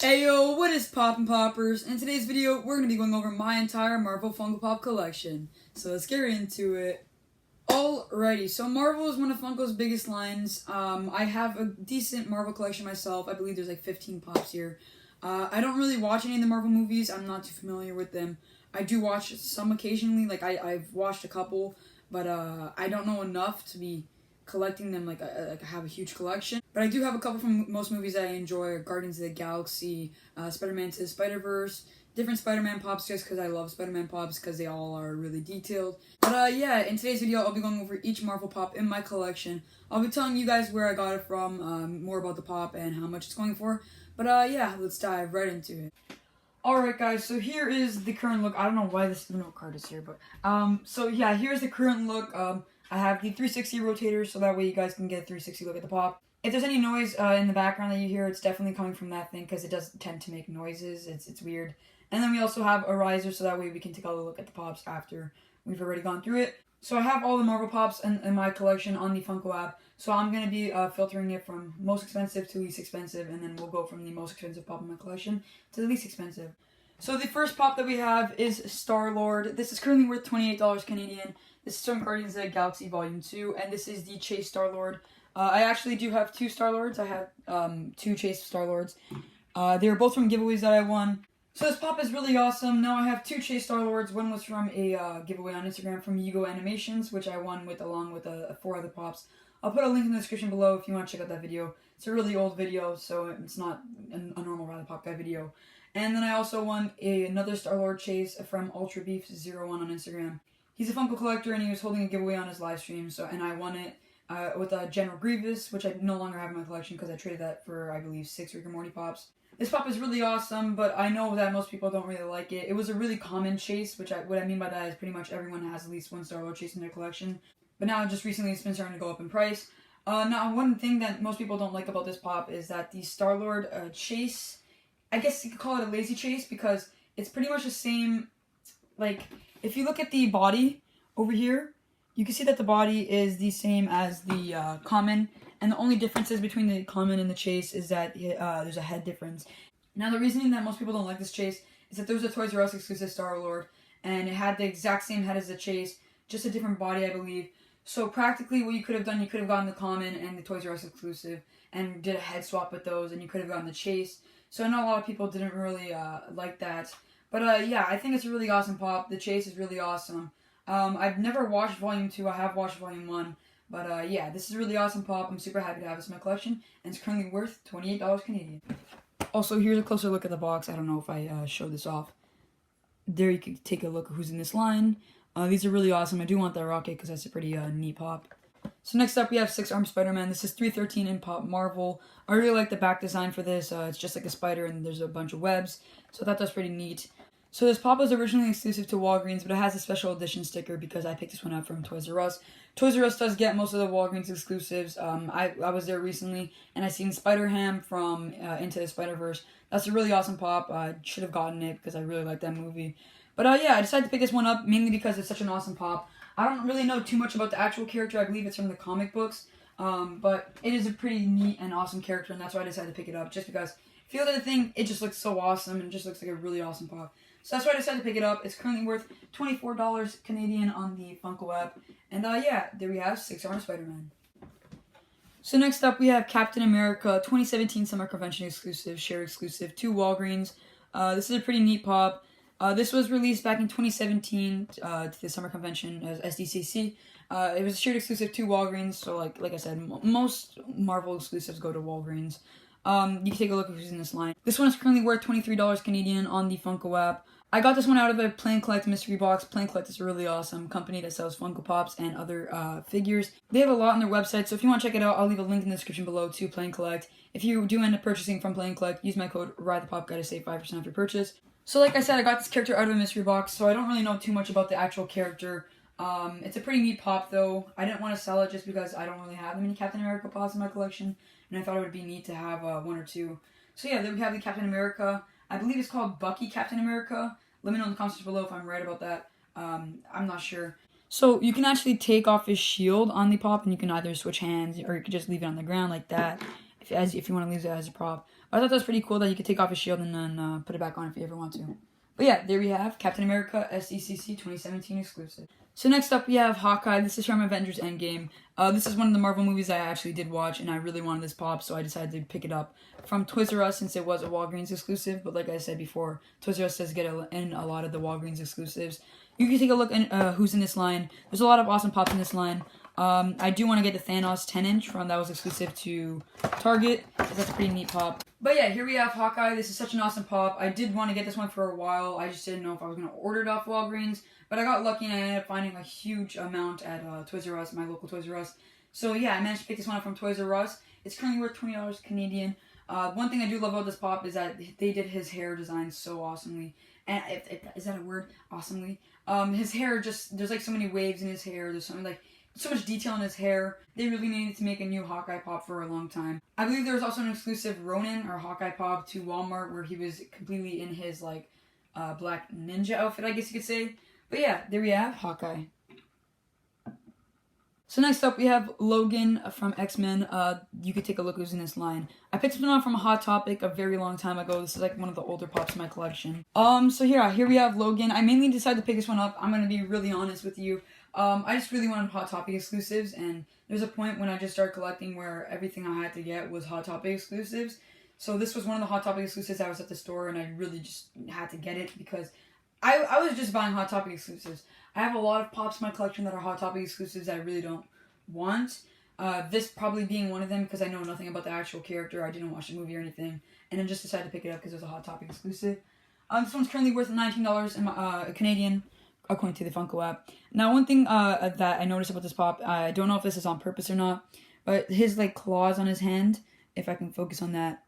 Ayo, what is poppin' poppers? In today's video, we're going to be going over my entire Marvel Funko Pop collection. So let's get into it. Alrighty, so Marvel is one of Funko's biggest lines. I have a decent Marvel collection myself. I believe there's like 15 pops here. I don't really watch any of the Marvel movies. I'm not too familiar with them. I do watch some occasionally. Like I've watched a couple, but I don't know enough to be collecting them. Like I have a huge collection. But I do have a couple from most movies that I enjoy. Guardians of the Galaxy, Spider-Man to Spider-Verse, different Spider-Man pops just because I love Spider-Man pops because they all are really detailed. But yeah, in today's video, I'll be going over each Marvel pop in my collection. I'll be telling you guys where I got it from, more about the pop and how much it's going for. But yeah, let's dive right into it. Alright guys, so here is the current look. I don't know why this no card is here, but so yeah, here's the current look. I have the 360 rotator, so that way you guys can get a 360 look at the pop. If there's any noise in the background that you hear, it's definitely coming from that thing because it does tend to make noises. It's weird. And then we also have a riser, so that way we can take a look at the pops after we've already gone through it. So I have all the Marvel pops in my collection on the Funko app. So I'm going to be filtering it from most expensive to least expensive, and then we'll go from the most expensive pop in my collection to the least expensive. So the first pop that we have is Star-Lord. This is currently worth $28 Canadian. This is from Guardians of the Galaxy Volume 2, and this is the Chase Star-Lord. I actually do have two Star-Lords. I have two Chase Star-Lords. They were both from giveaways that I won. So this pop is really awesome. Now I have two Chase Star-Lords. One was from a giveaway on Instagram from Yugo Animations, which I won with along with 4 other pops. I'll put a link in the description below if you want to check out that video. It's a really old video, so it's not a normal RyeThePopGuy video. And then I also won another Star-Lord Chase from UltraBeef01 on Instagram. He's a Funko collector and he was holding a giveaway on his live stream, and I won it with General Grievous, which I no longer have in my collection because I traded that for, I believe, 6 Rick and Morty pops. This pop is really awesome, but I know that most people don't really like it. It was a really common chase, what I mean by that is pretty much everyone has at least one Star-Lord chase in their collection. But now, just recently, it's been starting to go up in price. Now, one thing that most people don't like about this pop is that the Star-Lord chase, I guess you could call it a lazy chase because it's pretty much the same. Like, if you look at the body over here, you can see that the body is the same as the common, and the only differences between the common and the chase is that there's a head difference. Now, the reasoning that most people don't like this chase is that there was a Toys R Us exclusive Star-Lord, and it had the exact same head as the chase, just a different body, I believe. So practically what you could have done, you could have gotten the common and the Toys R Us exclusive and did a head swap with those, and you could have gotten the chase. So I know a lot of people didn't really like that. But yeah, I think it's a really awesome pop. The chase is really awesome. I've never watched Volume 2. I have watched Volume 1. But yeah, this is a really awesome pop. I'm super happy to have this in my collection. And it's currently worth $28 Canadian. Also, here's a closer look at the box. I don't know if I showed this off. There you can take a look at who's in this line. These are really awesome. I do want that rocket because that's a pretty neat pop. So next up we have 6-Armed Spider-Man. This is 313 in Pop Marvel. I really like the back design for this. It's just like a spider and there's a bunch of webs. So I thought that's pretty neat. So this pop was originally exclusive to Walgreens, but it has a special edition sticker because I picked this one up from Toys R Us. Toys R Us does get most of the Walgreens exclusives. I was there recently and I seen Spider-Ham from Into the Spider-Verse. That's a really awesome pop. I should have gotten it because I really like that movie. But yeah, I decided to pick this one up mainly because it's such an awesome pop. I don't really know too much about the actual character. I believe it's from the comic books. But it is a pretty neat and awesome character, and that's why I decided to pick it up. Just because if you look at the thing, it just looks so awesome, and it just looks like a really awesome pop. So that's why I decided to pick it up. It's currently worth $24 Canadian on the Funko app. And yeah, there we have 6-Armed Spider-Man. So next up, we have Captain America 2017 Summer Convention exclusive, share exclusive to Walgreens. This is a pretty neat pop. This was released back in 2017 to the Summer Convention as SDCC. It was a shared exclusive to Walgreens, so like I said, most Marvel exclusives go to Walgreens. You can take a look at who's in this line. This one is currently worth $23 Canadian on the Funko app. I got this one out of a Plain Collect mystery box. Plain Collect is a really awesome company that sells Funko Pops and other figures. They have a lot on their website, so if you want to check it out, I'll leave a link in the description below to Plain Collect. If you do end up purchasing from Plain Collect, use my code RyeThePopGuy to save 5% off your purchase. So like I said, I got this character out of a mystery box, so I don't really know too much about the actual character. It's a pretty neat pop, though. I didn't want to sell it just because I don't really have many Captain America pops in my collection, and I thought it would be neat to have one or two. So yeah, then we have the Captain America. I believe it's called Bucky Captain America. Let me know in the comments below if I'm right about that. I'm not sure. So you can actually take off his shield on the pop, and you can either switch hands, or you could just leave it on the ground like that, if you want to leave it as a prop. I thought that was pretty cool that you could take off his shield and then put it back on if you ever want to. But yeah, there we have Captain America SECC 2017 exclusive. So next up we have Hawkeye. This is from Avengers Endgame. This is one of the Marvel movies I actually did watch, and I really wanted this pop, so I decided to pick it up from Toys R Us since it was a Walgreens exclusive. But like I said before, Toys R Us does get in a lot of the Walgreens exclusives. You can take a look at who's in this line. There's a lot of awesome pops in this line. I do want to get the Thanos 10-inch from that was exclusive to Target. That's a pretty neat pop. But yeah, here we have Hawkeye. This is such an awesome pop. I did want to get this one for a while. I just didn't know if I was going to order it off Walgreens. But I got lucky and I ended up finding a huge amount at Toys R Us, my local Toys R Us. So yeah, I managed to pick this one up from Toys R Us. It's currently worth $20 Canadian. One thing I do love about this pop is that they did his hair design so awesomely. And is that a word? Awesomely. His hair just, there's like so many waves in his hair. There's something like so much detail in his hair. They really needed to make a new Hawkeye pop for a long time. I believe there was also an exclusive Ronin or Hawkeye pop to Walmart where he was completely in his like black ninja outfit, I guess you could say. But yeah, there we have Hawkeye. So next up we have Logan from X-Men. You could take a look who's in this line. I picked this one up from Hot Topic a very long time ago. This is like one of the older pops in my collection. So here we have Logan. I mainly decided to pick this one up. I'm gonna be really honest with you. I just really wanted Hot Topic exclusives, and there's a point when I just started collecting where everything I had to get was Hot Topic exclusives. So this was one of the Hot Topic exclusives. I was at the store and I really just had to get it because I was just buying Hot Topic exclusives. I have a lot of pops in my collection that are Hot Topic exclusives that I really don't want. This probably being one of them because I know nothing about the actual character. I didn't watch the movie or anything, and I just decided to pick it up because it was a Hot Topic exclusive. This one's currently worth $19 in Canadian, according to the Funko app. Now, one thing that I noticed about this pop, I don't know if this is on purpose or not, but his like claws on his hand, if I can focus on that,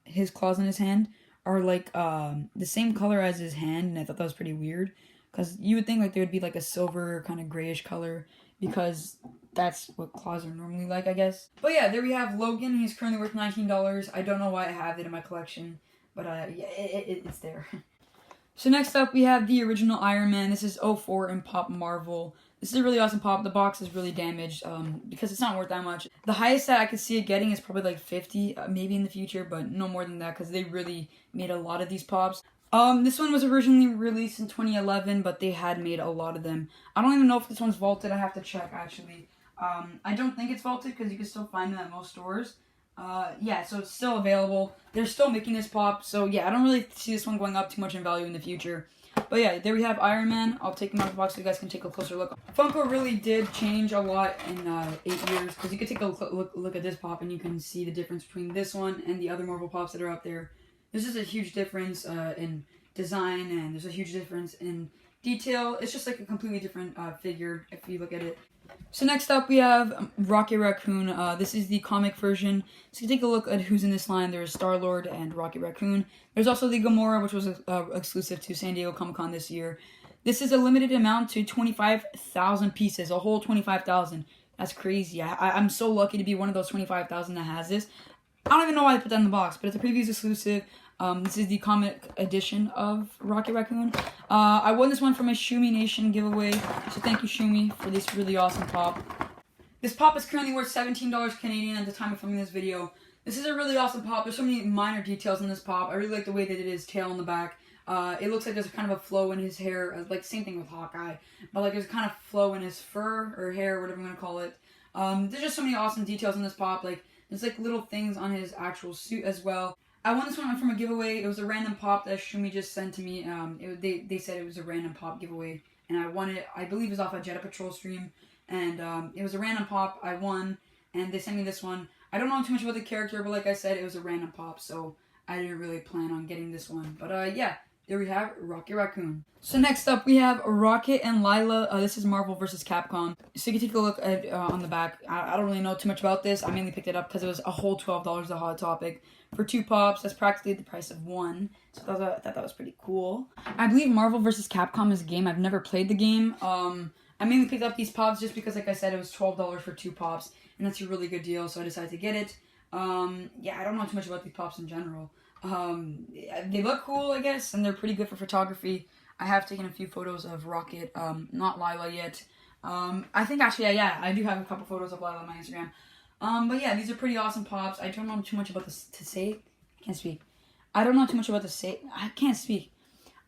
his claws on his hand are like the same color as his hand, and I thought that was pretty weird because you would think like there would be like a silver kind of grayish color because that's what claws are normally like, I guess. But yeah, there we have Logan. He's currently worth $19. I don't know why I have it in my collection, but yeah, it's there. So next up we have the original Iron Man. This is 04 in Pop Marvel. This is a really awesome pop. The box is really damaged because it's not worth that much. The highest that I could see it getting is probably like 50, maybe in the future, but no more than that because they really made a lot of these pops. This one was originally released in 2011, but they had made a lot of them. I don't even know if this one's vaulted. I have to check, actually. I don't think it's vaulted because you can still find them at most stores. Yeah, so it's still available. They're still making this pop, so yeah, I don't really see this one going up too much in value in the future. But yeah, there we have Iron Man. I'll take him out of the box so you guys can take a closer look. Funko really did change a lot in 8 years, because you can take a look at this pop and you can see the difference between this one and the other Marvel pops that are out there. There's just a huge difference in design, and there's a huge difference in detail. It's just like a completely different figure if you look at it. So next up we have Rocket Raccoon. This is the comic version. So you can take a look at who's in this line. There's Star-Lord and Rocket Raccoon. There's also the Gamora, which was exclusive to San Diego Comic-Con this year. This is a limited amount to 25,000 pieces, a whole 25,000. That's crazy. I'm so lucky to be one of those 25,000 that has this. I don't even know why I put that in the box, but it's a previews exclusive. This is the comic edition of Rocket Raccoon. I won this one from a Shumi Nation giveaway, so thank you, Shumi, for this really awesome pop. This pop is currently worth $17 Canadian at the time of filming this video. This is a really awesome pop. There's so many minor details in this pop. I really like the way that it is tail in the back. It looks like there's kind of a flow in his hair, like same thing with Hawkeye, but like there's kind of flow in his fur or hair, whatever you want to call it. There's just so many awesome details in this pop. Like there's like little things on his actual suit as well. I won this one from a giveaway. It was a random pop that Shumi just sent to me. They said it was a random pop giveaway, and I won it. I believe it was off a Jetta Patrol stream, and it was a random pop. I won, and they sent me this one. I don't know too much about the character, but like I said, it was a random pop, so I didn't really plan on getting this one. But yeah, there we have Rocket Raccoon. So next up, we have Rocket and Lila. This is Marvel vs. Capcom. So you can take a look at on the back. I don't really know too much about this. I mainly picked it up because it was a whole $12 at Hot Topic. For 2 pops, that's practically the price of 1. So I thought that was pretty cool. I believe Marvel vs. Capcom is a game. I've never played the game. I mainly picked up these pops just because, like I said, it was $12 for 2 pops. And that's a really good deal, so I decided to get it. Yeah, I don't know too much about these pops in general. They look cool, I guess, and they're pretty good for photography. I have taken a few photos of Rocket, not Lila yet. I think actually, yeah, I do have a couple photos of Lila on my Instagram. But yeah, these are pretty awesome pops. I don't know too much about this to say. I Can't speak. I don't know too much about to say. I can't speak.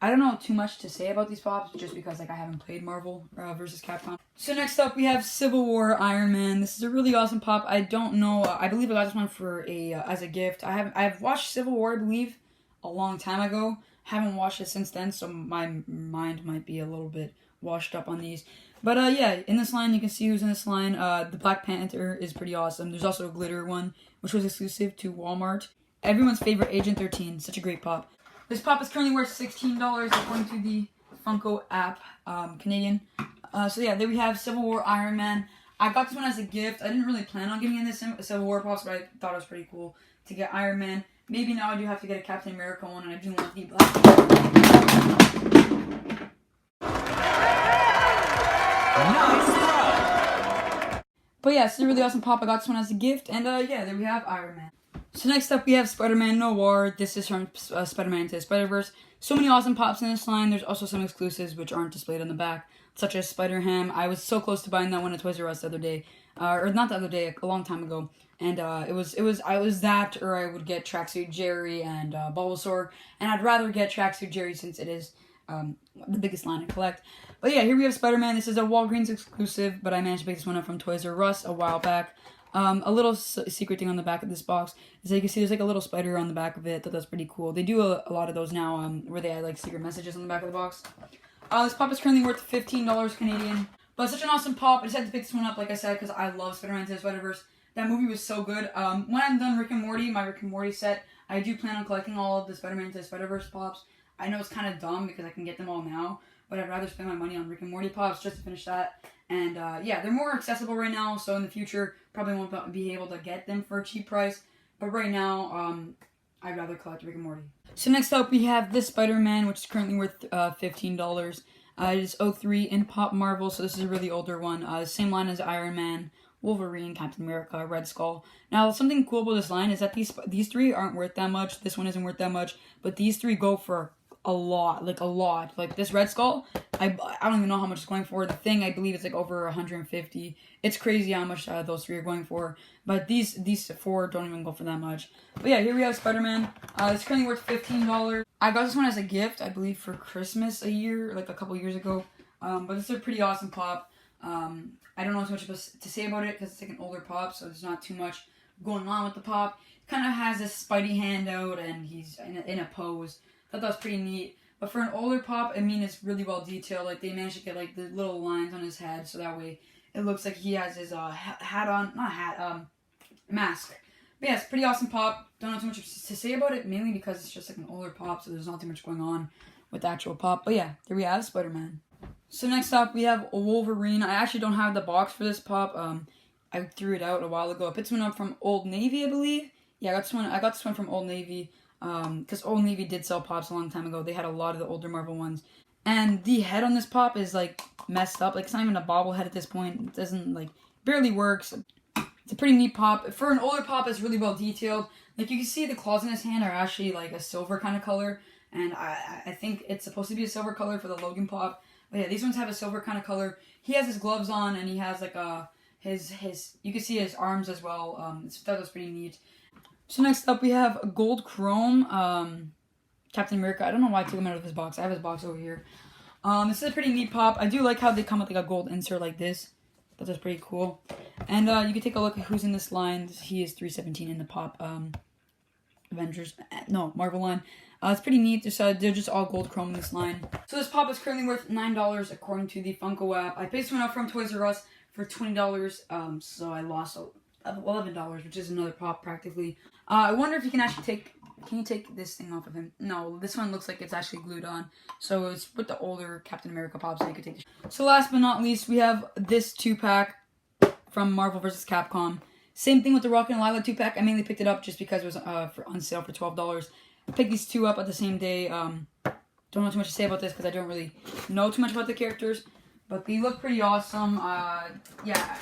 I don't know too much to say about these pops just because like I haven't played Marvel versus Capcom. So next up we have Civil War Iron Man. This is a really awesome pop. I don't know. I believe I got this one for a as a gift. I've watched Civil War, I believe, a long time ago. Haven't watched it since then, so my mind might be a little bit washed up on these. But yeah, in this line you can see who's in this line. The Black Panther is pretty awesome. There's also a glitter one, which was exclusive to Walmart. Everyone's favorite Agent 13. Such a great pop. This pop is currently worth $16 according to the Funko app, Canadian. So yeah, there we have Civil War Iron Man. I got this one as a gift. I didn't really plan on getting in this Civil War pops, but I thought it was pretty cool to get Iron Man. Maybe now I do have to get a Captain America one, and I do want the Black. Nice. But yeah, it's a really awesome pop. I got this one as a gift, and yeah, there we have Iron Man. So next up we have Spider-Man Noir. This is from Spider-Man Into the Spider-Verse. So many awesome pops in this line. There's also some exclusives which aren't displayed on the back, such as Spider-Ham. I was so close to buying that one at Toys R Us the other day, or not the other day, a long time ago. And I was that, or I would get Tracksuit Jerry and Bulbasaur, and I'd rather get Tracksuit Jerry since it is the biggest line I collect. But yeah, here we have Spider-Man. This is a Walgreens exclusive, but I managed to pick this one up from Toys R Us a while back. A little secret thing on the back of this box is that you can see there's like a little spider on the back of it. That's pretty cool. They do a lot of those now where they add like secret messages on the back of the box. This pop is currently worth $15 Canadian. But it's such an awesome pop. I just had to pick this one up, like I said, because I love Spider-Man Into the Spider-Verse. That movie was so good. When I'm done Rick and Morty, my Rick and Morty set, I do plan on collecting all of the Spider-Man Into the Spider-Verse pops. I know it's kind of dumb because I can get them all now, but I'd rather spend my money on Rick and Morty pops just to finish that. And yeah, they're more accessible right now, so in the future, probably won't be able to get them for a cheap price. But right now, I'd rather collect Rick and Morty. So next up, we have this Spider-Man, which is currently worth $15. It is 03 in Pop Marvel, so this is a really older one. Same line as Iron Man, Wolverine, Captain America, Red Skull. Now, something cool about this line is that these three aren't worth that much. This one isn't worth that much, but these three go for a lot. Like this Red Skull, I don't even know how much it's going for. The thing, I believe it's like over 150. It's crazy how much those three are going for. But these four don't even go for that much. But yeah, here we have Spider-Man. It's currently worth $15. I got this one as a gift, I believe, for Christmas a couple years ago. But it's a pretty awesome pop. I don't know too much to say about it because it's like an older pop, so there's not too much going on with the pop. It kind of has this Spidey hand out, and he's in a pose. Thought that was pretty neat. But for an older pop, I mean, it's really well detailed. Like, they managed to get, like, the little lines on his head, so that way it looks like he has his hat on. Not hat, mask. But yeah, it's a pretty awesome pop. Don't know too much to say about it, mainly because it's just, like, an older pop, so there's not too much going on with the actual pop. But yeah, there we have Spider-Man. So next up, we have Wolverine. I actually don't have the box for this pop. I threw it out a while ago. I picked this one up from Old Navy, I believe. Yeah, I got this one from Old Navy. Because Old Navy did sell pops a long time ago. They had a lot of the older Marvel ones. And the head on this pop is, like, messed up. Like, it's not even a bobblehead at this point. It doesn't, like, barely works. It's a pretty neat pop. For an older pop, it's really well detailed. Like, you can see the claws in his hand are actually, like, a silver kind of color. And I think it's supposed to be a silver color for the Logan pop. But yeah, these ones have a silver kind of color. He has his gloves on, and he has, like, you can see his arms as well. That was pretty neat. So next up, we have Gold Chrome, Captain America. I don't know why I took him out of his box. I have his box over here. This is a pretty neat pop. I do like how they come with like a gold insert like this. That's pretty cool. And you can take a look at who's in this line. He is 317 in the pop Marvel line. It's pretty neat. They're just all gold chrome in this line. So this pop is currently worth $9 according to the Funko app. I picked this one up from Toys R Us for $20. So I lost $11, which is another pop practically. I wonder if you can actually can you take this thing off of him? No, this one looks like it's actually glued on. So it's with the older Captain America pops that you could take. So last but not least, we have this 2-pack from Marvel vs. Capcom. Same thing with the Rocket and Lila 2-pack. I mainly picked it up just because it was on sale for $12. I picked these two up at the same day. Don't know too much to say about this because I don't really know too much about the characters. But they look pretty awesome. Yeah.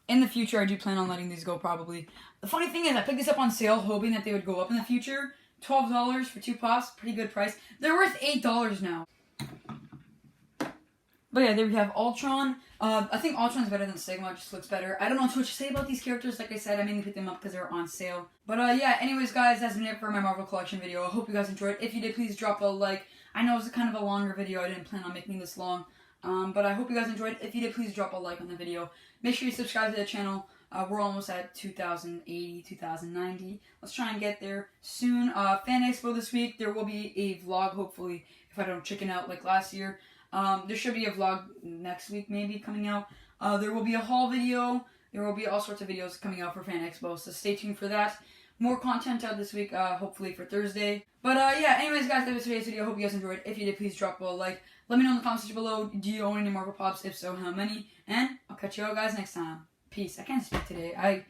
In the future, I do plan on letting these go, probably. The funny thing is, I picked this up on sale, hoping that they would go up in the future. $12 for 2 pops, pretty good price. They're worth $8 now. But yeah, there we have Ultron. I think Ultron's better than Sigma, it just looks better. I don't know too much to say about these characters. Like I said, I mainly picked them up because they were on sale. But yeah, anyways guys, that's been it for my Marvel collection video. I hope you guys enjoyed. If you did, please drop a like. I know it was kind of a longer video. I didn't plan on making this long. But I hope you guys enjoyed. If you did, please drop a like on the video. Make sure you subscribe to the channel. We're almost at 2,080, 2,090. Let's try and get there soon. Fan Expo this week. There will be a vlog, hopefully, if I don't chicken out like last year. There should be a vlog next week, maybe, coming out. There will be a haul video. There will be all sorts of videos coming out for Fan Expo, so stay tuned for that. More content out this week, hopefully for Thursday. But yeah, anyways, guys, that was today's video. I hope you guys enjoyed. If you did, please drop a like. Let me know in the comments section below, do you own any Marvel Pops? If so, how many? And I'll catch you all guys next time. Peace. I can't speak today.